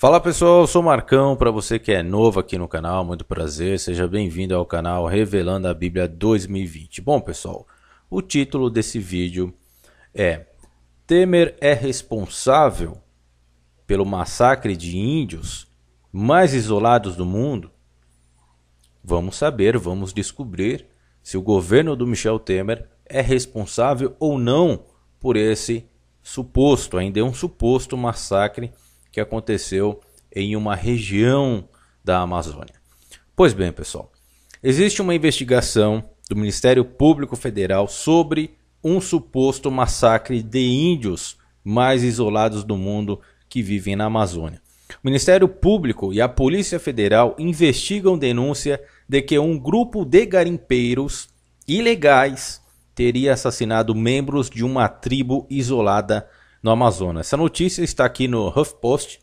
Fala pessoal, eu sou o Marcão, para você que é novo aqui no canal, muito prazer, seja bem-vindo ao canal Revelando a Bíblia 2020. Bom pessoal, o título desse vídeo é Temer é responsável pelo massacre de índios mais isolados do mundo? Vamos saber, vamos descobrir se o governo do Michel Temer é responsável ou não por esse suposto, ainda é um suposto massacre que aconteceu em uma região da Amazônia. Pois bem, pessoal, existe uma investigação do Ministério Público Federal sobre um suposto massacre de índios mais isolados do mundo que vivem na Amazônia. O Ministério Público e a Polícia Federal investigam denúncia de que um grupo de garimpeiros ilegais teria assassinado membros de uma tribo isolada no Amazonas. Essa notícia está aqui no HuffPost.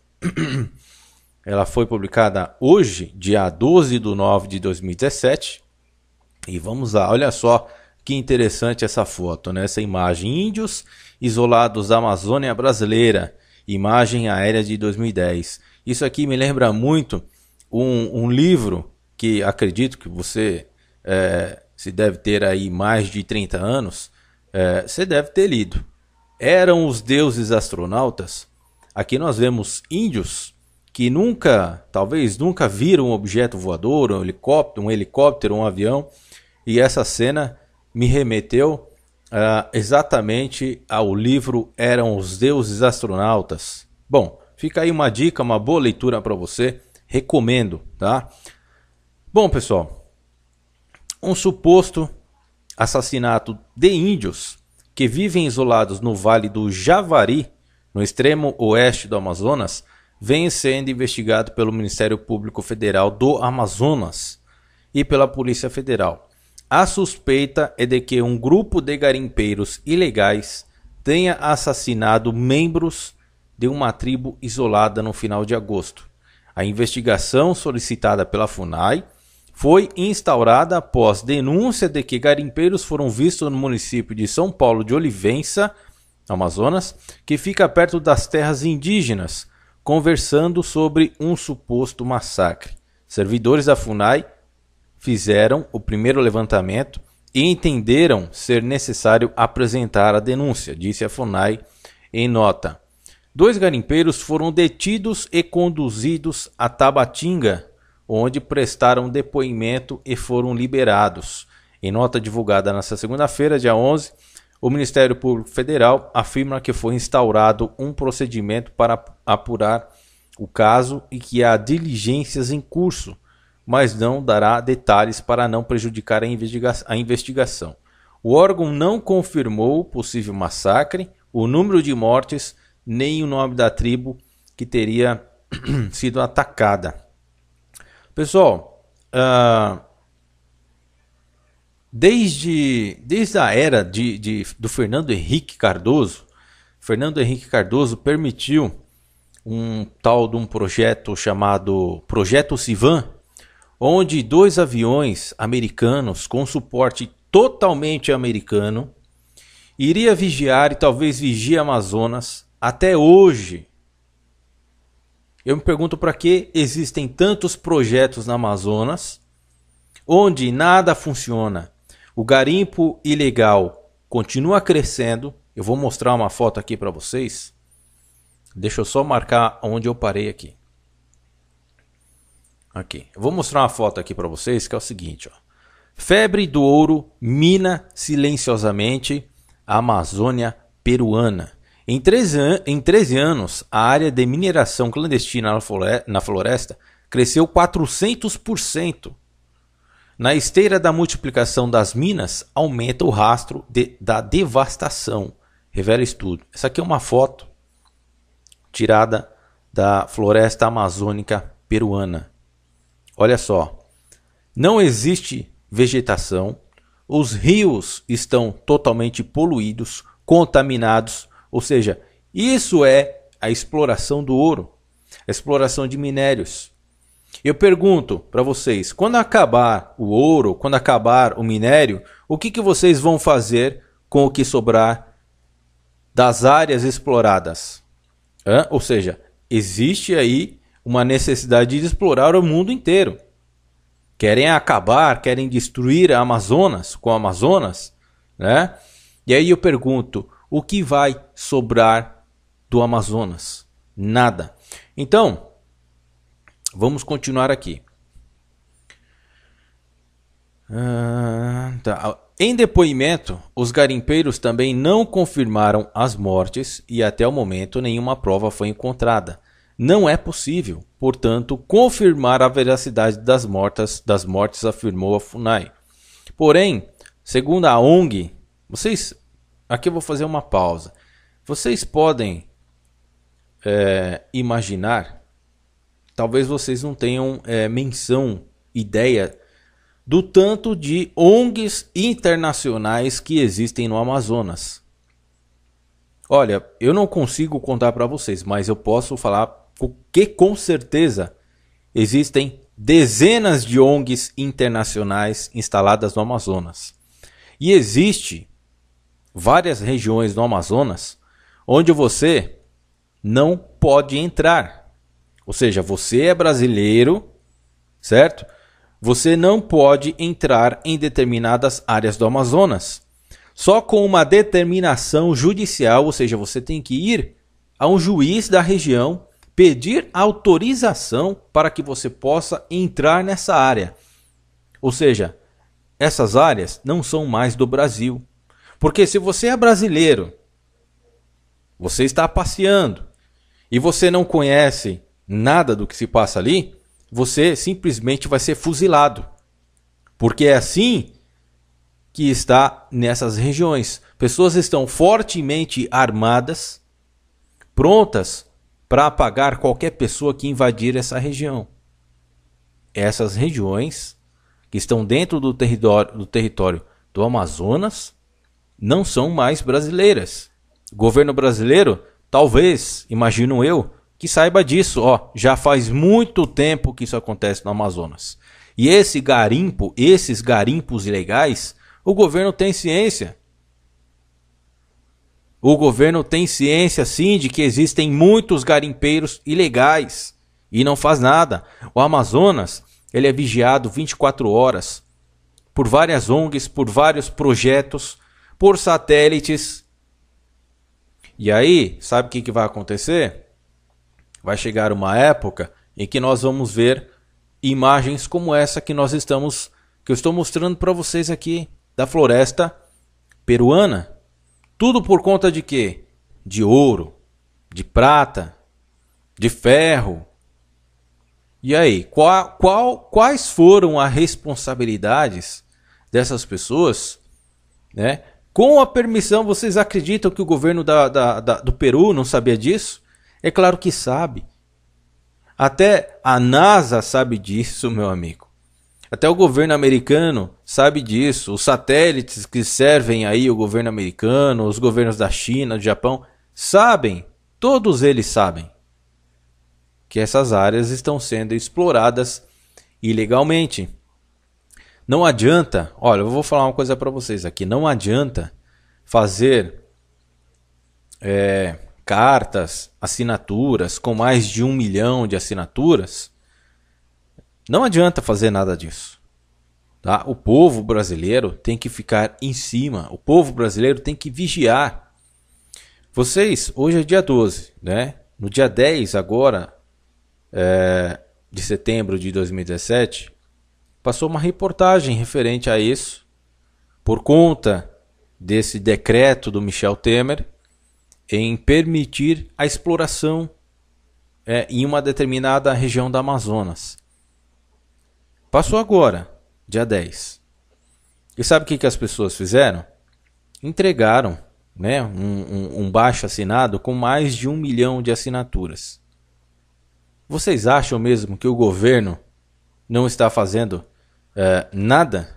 Ela foi publicada hoje, dia 12/9/2017. E vamos lá, olha só que interessante essa foto, né? Essa imagem. Índios isolados da Amazônia brasileira. Imagem aérea de 2010. Isso aqui me lembra muito um livro que acredito que você se deve ter aí mais de 30 anos. Você deve ter lido. Eram os deuses astronautas. Aqui nós vemos índios que talvez nunca viram um objeto voador, um helicóptero, um avião. E essa cena me remeteu exatamente ao livro Eram os Deuses Astronautas. Bom, fica aí uma dica, uma boa leitura para você. Recomendo, tá? Bom, pessoal, um suposto assassinato de índios que vivem isolados no Vale do Javari, no extremo oeste do Amazonas, vem sendo investigado pelo Ministério Público Federal do Amazonas e pela Polícia Federal. A suspeita é de que um grupo de garimpeiros ilegais tenha assassinado membros de uma tribo isolada no final de agosto. A investigação solicitada pela FUNAI foi instaurada após denúncia de que garimpeiros foram vistos no município de São Paulo de Olivença, Amazonas, que fica perto das terras indígenas, conversando sobre um suposto massacre. Servidores da FUNAI fizeram o primeiro levantamento e entenderam ser necessário apresentar a denúncia, disse a FUNAI em nota. 2 garimpeiros foram detidos e conduzidos a Tabatinga, onde prestaram depoimento e foram liberados. Em nota divulgada nesta segunda-feira, dia 11, o Ministério Público Federal afirma que foi instaurado um procedimento para apurar o caso e que há diligências em curso, mas não dará detalhes para não prejudicar a investigação. O órgão não confirmou o possível massacre, o número de mortes, nem o nome da tribo que teria sido atacada. Pessoal, desde a era do Fernando Henrique Cardoso permitiu um tal de um projeto chamado Projeto Sivan, onde 2 aviões americanos com suporte totalmente americano iria vigiar e talvez vigie Amazonas até hoje. Eu me pergunto para que existem tantos projetos na Amazonas, onde nada funciona. O garimpo ilegal continua crescendo. Eu vou mostrar uma foto aqui para vocês. Deixa eu só marcar onde eu parei aqui. Aqui. Eu vou mostrar uma foto aqui para vocês que é o seguinte. Ó. Febre do ouro mina silenciosamente a Amazônia peruana. Em 13 anos, a área de mineração clandestina na floresta cresceu 400%. Na esteira da multiplicação das minas, aumenta o rastro da devastação, revela estudo. Essa aqui é uma foto tirada da floresta amazônica peruana. Olha só, não existe vegetação, os rios estão totalmente poluídos, contaminados. Ou seja, isso é a exploração do ouro, a exploração de minérios. Eu pergunto para vocês, quando acabar o ouro, quando acabar o minério, o que vocês vão fazer com o que sobrar das áreas exploradas? Ou seja, existe aí uma necessidade de explorar o mundo inteiro. Querem acabar, querem destruir a Amazonas com o Amazonas, né? E aí eu pergunto, o que vai sobrar do Amazonas? Nada. Então, vamos continuar aqui. Em depoimento, os garimpeiros também não confirmaram as mortes e até o momento nenhuma prova foi encontrada. Não é possível, portanto, confirmar a veracidade das mortes, afirmou a FUNAI. Porém, segundo a ONG, aqui eu vou fazer uma pausa. Vocês podem imaginar, talvez vocês não tenham ideia do tanto de ONGs internacionais que existem no Amazonas. Olha, eu não consigo contar para vocês, mas eu posso falar que com certeza existem dezenas de ONGs internacionais instaladas no Amazonas. E existe várias regiões no Amazonas onde você não pode entrar. Ou seja, você é brasileiro, certo? Você não pode entrar em determinadas áreas do Amazonas. Só com uma determinação judicial, ou seja, você tem que ir a um juiz da região, pedir autorização para que você possa entrar nessa área. Ou seja, essas áreas não são mais do Brasil. Porque se você é brasileiro, você está passeando e você não conhece nada do que se passa ali, você simplesmente vai ser fuzilado. Porque é assim que está nessas regiões. Pessoas estão fortemente armadas, prontas para apagar qualquer pessoa que invadir essa região. Essas regiões que estão dentro do território do Amazonas não são mais brasileiras. O governo brasileiro, talvez, imagino eu, que saiba disso. Já faz muito tempo que isso acontece no Amazonas. E esses garimpos ilegais, o governo tem ciência. O governo tem ciência, sim, de que existem muitos garimpeiros ilegais e não faz nada. O Amazonas, ele é vigiado 24 horas por várias ONGs, por vários projetos, por satélites. E aí, sabe o que vai acontecer? Vai chegar uma época em que nós vamos ver imagens como essa que eu estou mostrando para vocês aqui, da floresta peruana. Tudo por conta de quê? De ouro, de prata, de ferro. E aí, quais foram as responsabilidades dessas pessoas, né? Com a permissão, vocês acreditam que o governo do Peru não sabia disso? É claro que sabe. Até a NASA sabe disso, meu amigo. Até o governo americano sabe disso. Os satélites que servem aí o governo americano, os governos da China, do Japão, sabem. Todos eles sabem que essas áreas estão sendo exploradas ilegalmente. Não adianta, olha, eu vou falar uma coisa para vocês aqui. Não adianta fazer cartas, assinaturas com mais de 1 milhão de assinaturas. Não adianta fazer nada disso. Tá? O povo brasileiro tem que ficar em cima. O povo brasileiro tem que vigiar. Vocês, hoje é dia 12, né? No dia 10 agora, de setembro de 2017, passou uma reportagem referente a isso, por conta desse decreto do Michel Temer, em permitir a exploração em uma determinada região da Amazonas. Passou agora, dia 10. E sabe o que as pessoas fizeram? Entregaram, né, um baixo assinado com mais de 1 milhão de assinaturas. Vocês acham mesmo que o governo não está fazendo nada?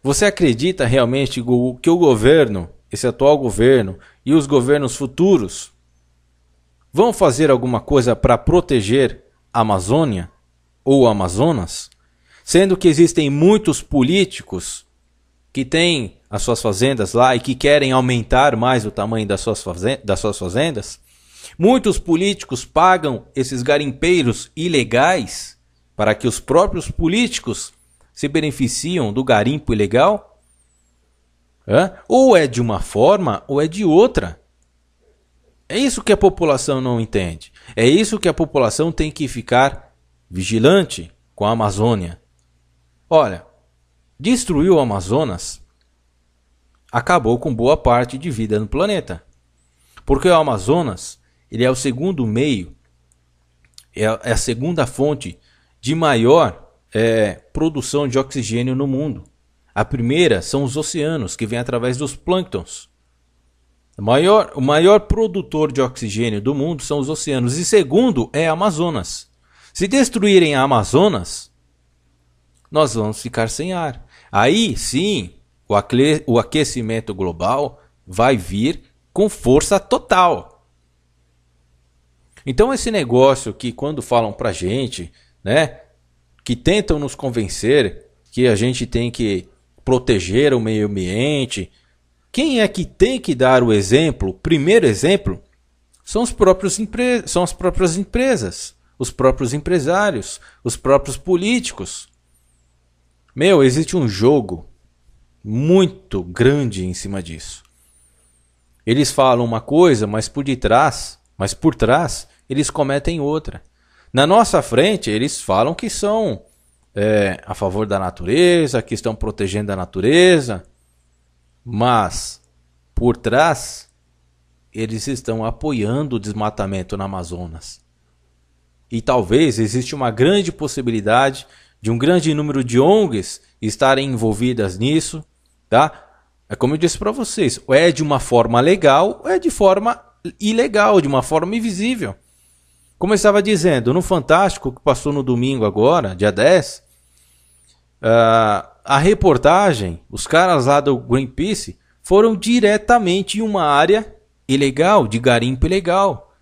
Você acredita realmente que o governo, esse atual governo e os governos futuros vão fazer alguma coisa para proteger a Amazônia ou o Amazonas? Sendo que existem muitos políticos que têm as suas fazendas lá e que querem aumentar mais o tamanho das suas fazendas. Muitos políticos pagam esses garimpeiros ilegais para que os próprios políticos se beneficiam do garimpo ilegal. Ou é de uma forma ou é de outra. É isso que a população não entende. É isso que a população tem que ficar vigilante com a Amazônia. Olha, destruiu o Amazonas, acabou com boa parte de vida no planeta. Porque o Amazonas, ele é o segundo meio, é a segunda fonte de maior produção de oxigênio no mundo. A primeira são os oceanos, que vem através dos plânctons. O maior produtor de oxigênio do mundo são os oceanos. E segundo é a Amazonas. Se destruírem a Amazonas, nós vamos ficar sem ar. Aí sim, o aquecimento global vai vir com força total. Então esse negócio que quando falam pra gente, né, que tentam nos convencer que a gente tem que proteger o meio ambiente, quem é que tem que dar o exemplo? O primeiro exemplo são as próprias empresas, os próprios empresários, os próprios políticos. Existe um jogo muito grande em cima disso. Eles falam uma coisa, mas por trás, eles cometem outra. Na nossa frente, eles falam que são a favor da natureza, que estão protegendo a natureza, mas por trás, eles estão apoiando o desmatamento no Amazonas. E talvez exista uma grande possibilidade de um grande número de ONGs estarem envolvidas nisso, tá? É como eu disse para vocês, ou é de uma forma legal, ou é de forma ilegal, de uma forma invisível. Como eu estava dizendo, no Fantástico, que passou no domingo agora, dia 10, a reportagem, os caras lá do Greenpeace foram diretamente em uma área ilegal, de garimpo ilegal.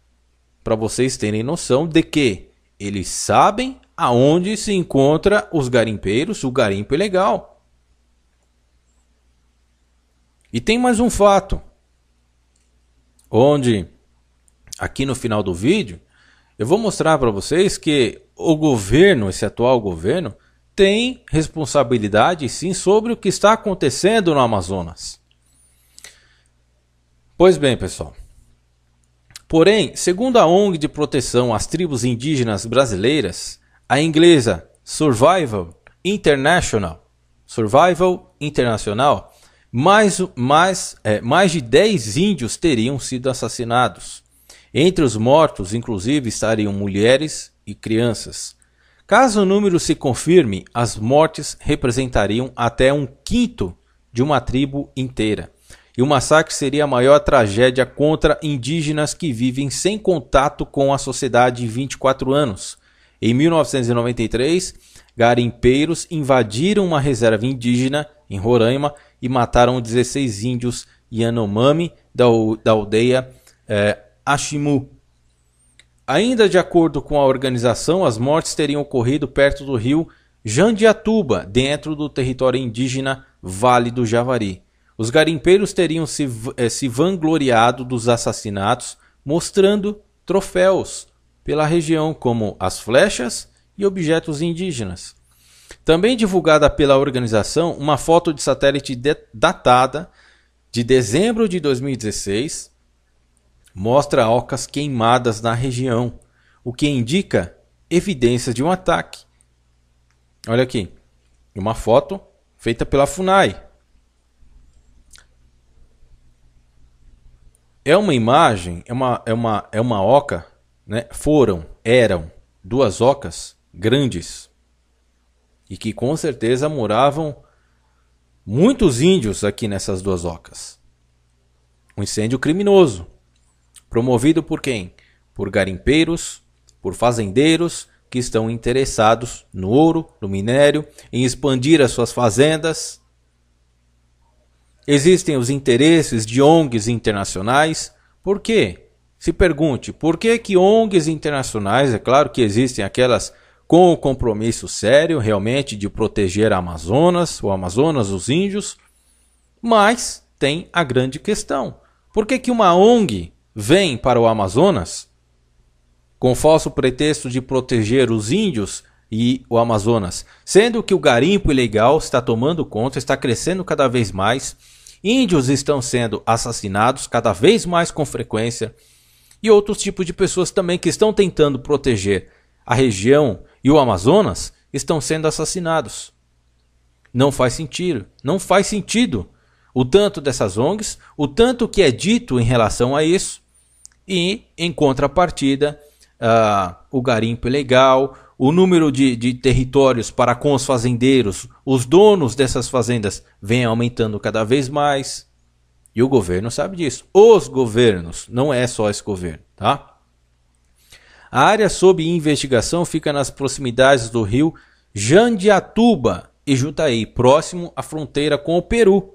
Para vocês terem noção de que eles sabem aonde se encontra os garimpeiros, o garimpo ilegal. E tem mais um fato, onde aqui no final do vídeo eu vou mostrar para vocês que o governo, esse atual governo, tem responsabilidade sim sobre o que está acontecendo no Amazonas. Pois bem, pessoal. Porém, segundo a ONG de proteção às tribos indígenas brasileiras, a inglesa Survival International, mais de 10 índios teriam sido assassinados. Entre os mortos, inclusive, estariam mulheres e crianças. Caso o número se confirme, as mortes representariam até 1/5 de uma tribo inteira. E o massacre seria a maior tragédia contra indígenas que vivem sem contato com a sociedade em 24 anos. Em 1993, garimpeiros invadiram uma reserva indígena em Roraima e mataram 16 índios Yanomami da aldeia Ashimu. Ainda de acordo com a organização, as mortes teriam ocorrido perto do rio Jandiatuba, dentro do território indígena Vale do Javari. Os garimpeiros teriam se vangloriado dos assassinatos, mostrando troféus pela região, como as flechas e objetos indígenas. Também divulgada pela organização, uma foto de satélite datada de dezembro de 2016 mostra ocas queimadas na região, o que indica evidências de um ataque. Olha aqui, uma foto feita pela FUNAI. É uma imagem, é uma oca, né? Eram 2 ocas grandes e que com certeza moravam muitos índios aqui nessas 2 ocas. Um incêndio criminoso, promovido por quem? Por garimpeiros, por fazendeiros que estão interessados no ouro, no minério, em expandir as suas fazendas. Existem os interesses de ONGs internacionais. Por quê? Se pergunte, por que ONGs internacionais, é claro que existem aquelas com o compromisso sério realmente de proteger o Amazonas, os índios, mas tem a grande questão. Por que uma ONG vêm para o Amazonas com falso pretexto de proteger os índios e o Amazonas, sendo que o garimpo ilegal está tomando conta, está crescendo cada vez mais, índios estão sendo assassinados cada vez mais com frequência e outros tipos de pessoas também que estão tentando proteger a região e o Amazonas estão sendo assassinados. Não faz sentido, não faz sentido o tanto dessas ONGs, o tanto que é dito em relação a isso e em contrapartida o garimpo ilegal, o número de territórios para com os fazendeiros, os donos dessas fazendas vem aumentando cada vez mais e o governo sabe disso. Os governos, não é só esse governo, tá? A área sob investigação fica nas proximidades do rio Jandiatuba e Jutaí, próximo à fronteira com o Peru.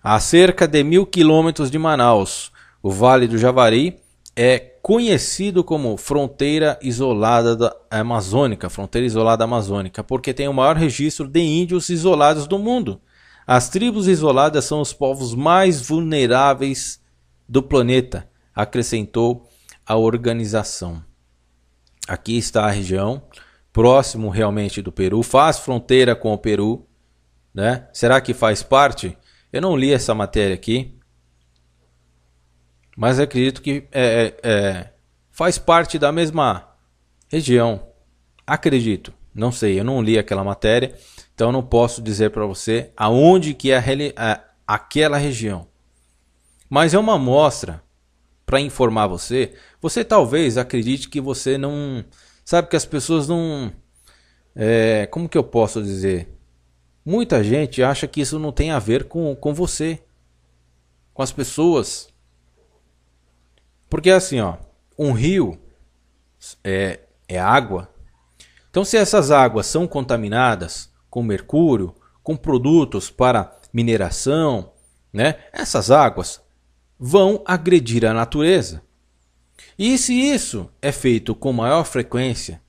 A cerca de 1.000 quilômetros de Manaus, o Vale do Javari é conhecido como fronteira isolada amazônica, porque tem o maior registro de índios isolados do mundo. As tribos isoladas são os povos mais vulneráveis do planeta, acrescentou a organização. Aqui está a região, próximo realmente do Peru, faz fronteira com o Peru, né? Será que faz parte? Eu não li essa matéria aqui, mas acredito que faz parte da mesma região. Acredito, não sei, eu não li aquela matéria, então não posso dizer para você aonde que é aquela região. Mas é uma amostra para informar você. Você talvez acredite que você não... Sabe que as pessoas não... como que eu posso dizer? Muita gente acha que isso não tem a ver com você, com as pessoas. Porque assim, ó, um rio é água. Então se essas águas são contaminadas com mercúrio, com produtos para mineração, né? Essas águas vão agredir a natureza. E se isso é feito com maior frequência,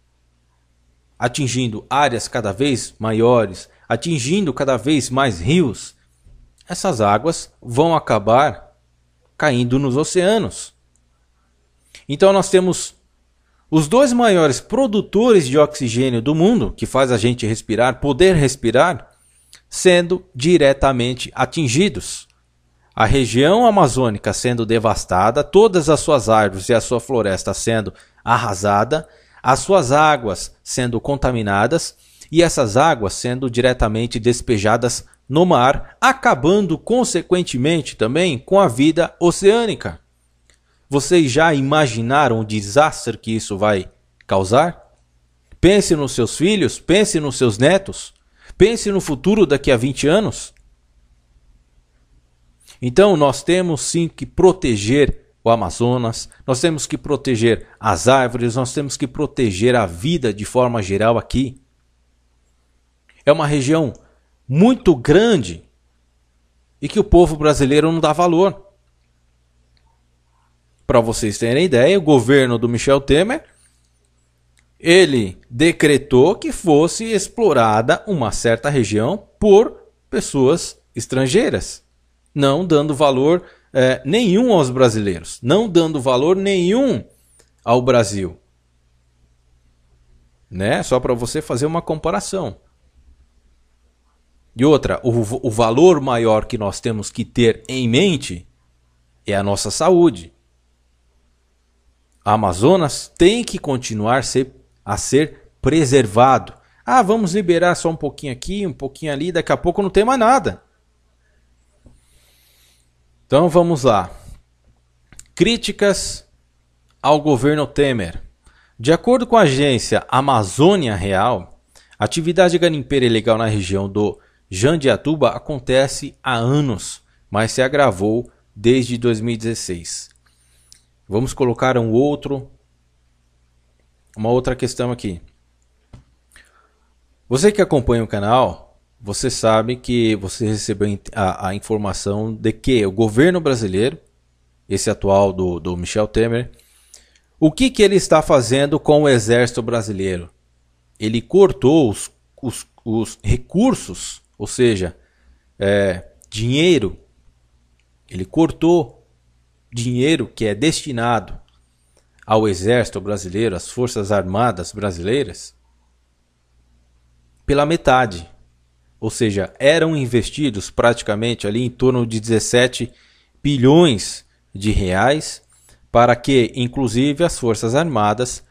atingindo áreas cada vez maiores, atingindo cada vez mais rios, essas águas vão acabar caindo nos oceanos. Então nós temos os dois maiores produtores de oxigênio do mundo, que faz a gente respirar, poder respirar, sendo diretamente atingidos. A região amazônica sendo devastada, todas as suas árvores e a sua floresta sendo arrasada, as suas águas sendo contaminadas e essas águas sendo diretamente despejadas no mar, acabando consequentemente também com a vida oceânica. Vocês já imaginaram o desastre que isso vai causar? Pense nos seus filhos, pense nos seus netos, pense no futuro daqui a 20 anos. Então nós temos sim que proteger o Amazonas, nós temos que proteger as árvores, nós temos que proteger a vida de forma geral aqui. É uma região muito grande e que o povo brasileiro não dá valor. Para vocês terem ideia, o governo do Michel Temer, ele decretou que fosse explorada uma certa região por pessoas estrangeiras, não dando valor nenhum aos brasileiros, não dando valor nenhum ao Brasil. Né? Só para você fazer uma comparação. E outra, o valor maior que nós temos que ter em mente é a nossa saúde. A Amazonas tem que continuar a ser preservado. Ah, vamos liberar só um pouquinho aqui, um pouquinho ali, daqui a pouco não tem mais nada. Então vamos lá. Críticas ao governo Temer. De acordo com a agência Amazônia Real, a atividade garimpeira ilegal na região do Jandiatuba acontece há anos, mas se agravou desde 2016. Vamos colocar uma outra questão aqui. Você que acompanha o canal, você sabe que você recebeu a informação de que o governo brasileiro, esse atual do Michel Temer, o que ele está fazendo com o exército brasileiro? Ele cortou os recursos, ou seja, dinheiro, ele cortou dinheiro que é destinado ao Exército Brasileiro, às Forças Armadas Brasileiras, pela metade. Ou seja, eram investidos praticamente ali em torno de 17 bilhões de reais para que, inclusive, as Forças Armadas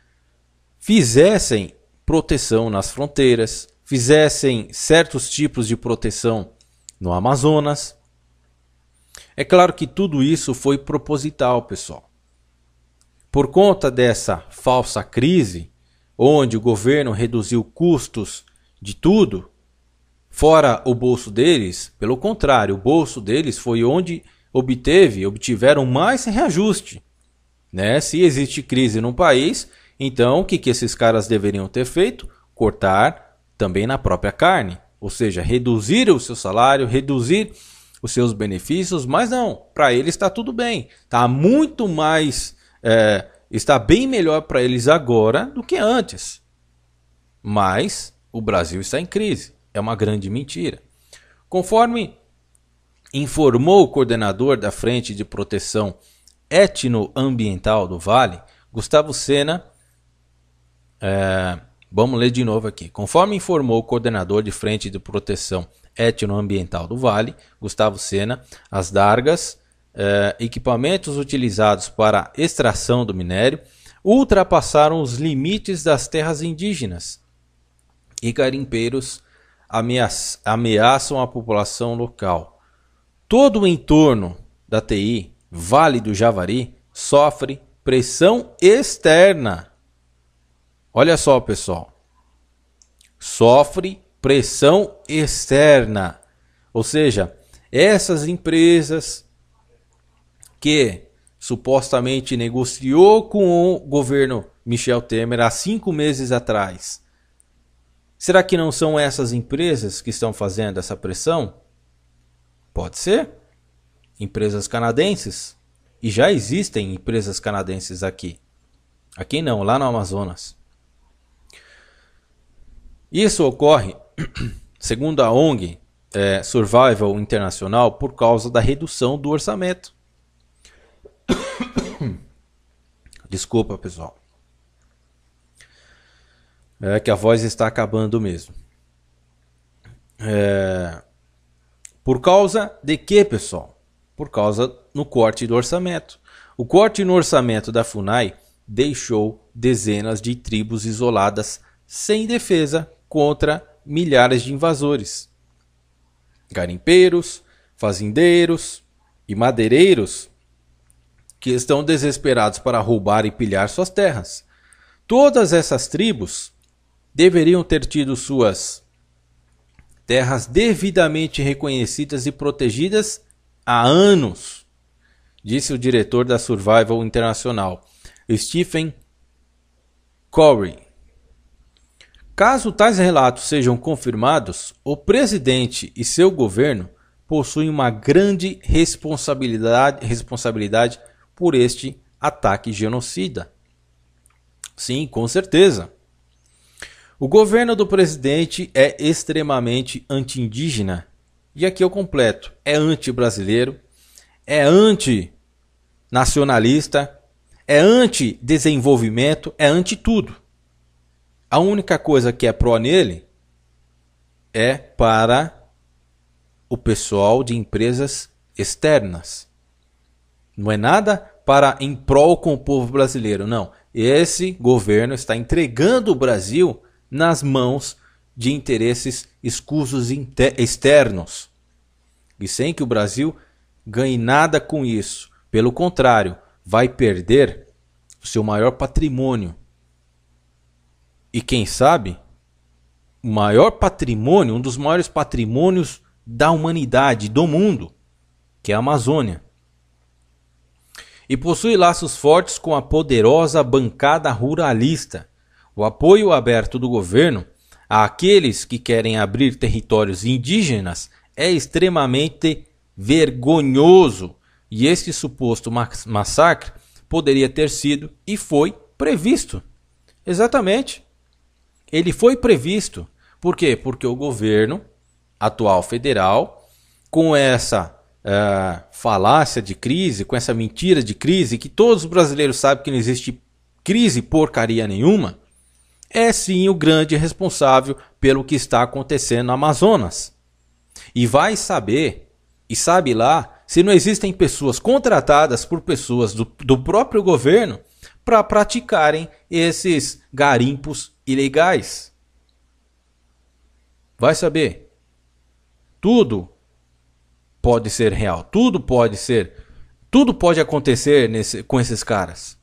fizessem proteção nas fronteiras, fizessem certos tipos de proteção no Amazonas. É claro que tudo isso foi proposital, pessoal. Por conta dessa falsa crise, onde o governo reduziu custos de tudo, fora o bolso deles, pelo contrário, o bolso deles foi onde obtiveram mais reajuste. Né? Se existe crise no país, então o que esses caras deveriam ter feito? Cortar também na própria carne. Ou seja, reduzir o seu salário, reduzir os seus benefícios, mas não, para eles está tudo bem. Está muito mais, está bem melhor para eles agora do que antes. Mas o Brasil está em crise. É uma grande mentira. Conforme informou o coordenador da Frente de Proteção Etnoambiental do Vale, Gustavo Sena, vamos ler de novo aqui. Conforme informou o coordenador de Frente de Proteção Etnoambiental do Vale, Gustavo Sena, as dargas, equipamentos utilizados para a extração do minério, ultrapassaram os limites das terras indígenas e garimpeiros ameaçam a população local. Todo o entorno da TI, Vale do Javari, sofre pressão externa. Olha só, pessoal. Sofre pressão externa. Ou seja, essas empresas que supostamente negociou com o governo Michel Temer há 5 meses atrás. Será que não são essas empresas que estão fazendo essa pressão? Pode ser. Empresas canadenses. E já existem empresas canadenses aqui. Aqui não, lá no Amazonas. Isso ocorre, segundo a ONG Survival International, por causa da redução do orçamento. Desculpa, pessoal. É que a voz está acabando mesmo. Por causa de quê, pessoal? Por causa no corte do orçamento. O corte no orçamento da FUNAI deixou dezenas de tribos isoladas sem defesa contra milhares de invasores. Garimpeiros, fazendeiros e madeireiros que estão desesperados para roubar e pilhar suas terras. Todas essas tribos deveriam ter tido suas terras devidamente reconhecidas e protegidas há anos, disse o diretor da Survival International, Stephen Corey. Caso tais relatos sejam confirmados, o presidente e seu governo possuem uma grande responsabilidade por este ataque genocida. Sim, com certeza. O governo do presidente é extremamente anti-indígena. E aqui eu completo. É anti-brasileiro, é anti-nacionalista, é anti-desenvolvimento, é anti-tudo. A única coisa que é pró nele é para o pessoal de empresas externas. Não é nada para em prol com o povo brasileiro, não. Esse governo está entregando o Brasil nas mãos de interesses escusos externos. E sem que o Brasil ganhe nada com isso. Pelo contrário, vai perder o seu maior patrimônio. E quem sabe, o maior patrimônio, um dos maiores patrimônios da humanidade, do mundo, que é a Amazônia. E possui laços fortes com a poderosa bancada ruralista. O apoio aberto do governo àqueles que querem abrir territórios indígenas é extremamente vergonhoso. E este suposto massacre poderia ter sido e foi previsto. Exatamente. Ele foi previsto. Por quê? Porque o governo atual federal, com essa falácia de crise, com essa mentira de crise, que todos os brasileiros sabem que não existe crise porcaria nenhuma, é sim o grande responsável pelo que está acontecendo no Amazonas. E vai saber, e sabe lá, se não existem pessoas contratadas por pessoas do próprio governo para praticarem esses garimpos ilegais. Vai saber. Tudo pode ser real, tudo pode acontecer com esses caras.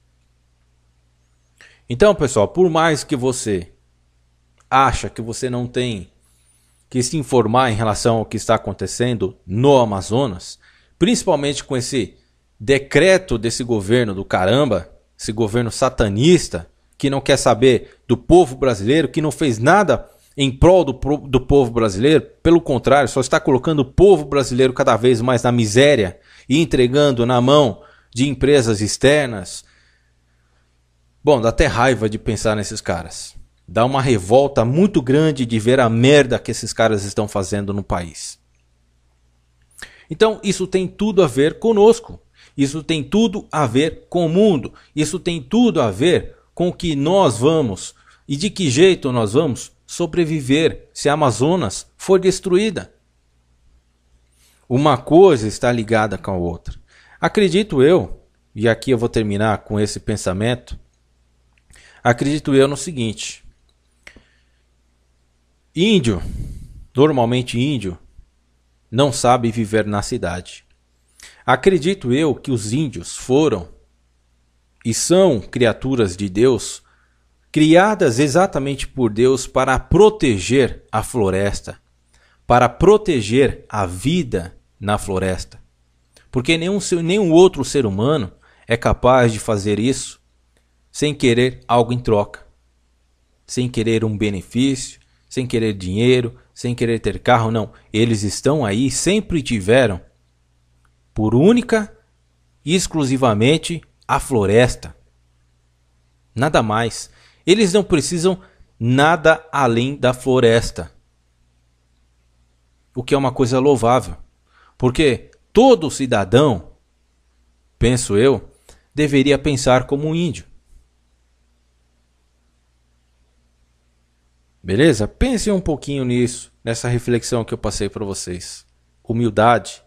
Então, pessoal, por mais que você acha que você não tem que se informar em relação ao que está acontecendo no Amazonas, principalmente com esse decreto desse governo do caramba, esse governo satanista, que não quer saber do povo brasileiro, que não fez nada em prol do povo brasileiro, pelo contrário, só está colocando o povo brasileiro cada vez mais na miséria e entregando na mão de empresas externas. Bom, dá até raiva de pensar nesses caras. Dá uma revolta muito grande de ver a merda que esses caras estão fazendo no país. Então, isso tem tudo a ver conosco. Isso tem tudo a ver com o mundo. Isso tem tudo a ver com o que nós vamos e de que jeito nós vamos sobreviver se a Amazonas for destruída. Uma coisa está ligada com a outra. Acredito eu, e aqui eu vou terminar com esse pensamento, acredito eu no seguinte: índio, normalmente índio, não sabe viver na cidade. Acredito eu que os índios foram e são criaturas de Deus, criadas exatamente por Deus para proteger a floresta, para proteger a vida na floresta. Porque nenhum outro ser humano é capaz de fazer isso sem querer algo em troca, sem querer um benefício, sem querer dinheiro, sem querer ter carro, não. Eles estão aí, sempre tiveram, por única e exclusivamente a floresta. Nada mais. Eles não precisam nada além da floresta. O que é uma coisa louvável. Porque todo cidadão, penso eu, deveria pensar como um índio. Beleza? Pensem um pouquinho nisso, nessa reflexão que eu passei para vocês. Humildade.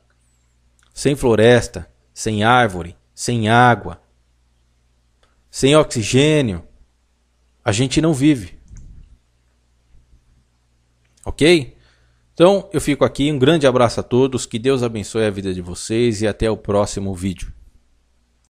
Sem floresta, sem árvore, sem água, sem oxigênio, a gente não vive. Ok? Então eu fico aqui, um grande abraço a todos, que Deus abençoe a vida de vocês e até o próximo vídeo.